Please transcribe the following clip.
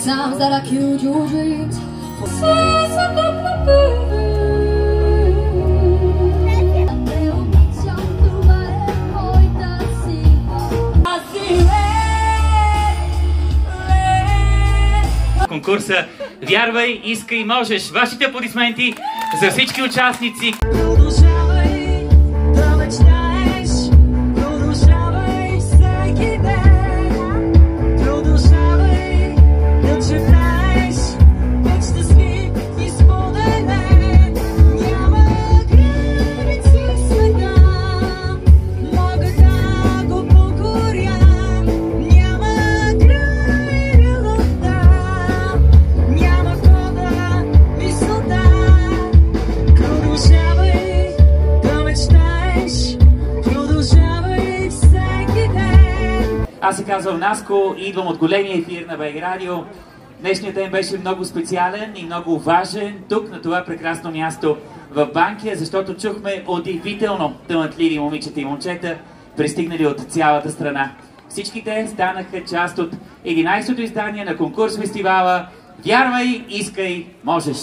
times that I killed your dreams for seasons of the baby. Конкурса "Вярвай, искай, можеш". Вашите аплодисменти за всички участници. Продължавай да мечтаеш, продължавай всеки ден, продължавай да чертаеш мечта си изпълнен. Няма граници в света, мога да го покоря. Няма край любовта, няма кода мисълта. Продължавай да мечтаеш, продължавай всеки ден. Аз се казвам Наско и идвам от големия ефир на БГ Радио. Днешният ден беше много специален и много важен тук, на това прекрасно място в Банкя, защото чухме удивително талантливи момичета и момчета, пристигнали от цялата страна. Всички те станаха част от 11-то издание на конкурс фестивала "Вярвай, искай, можеш".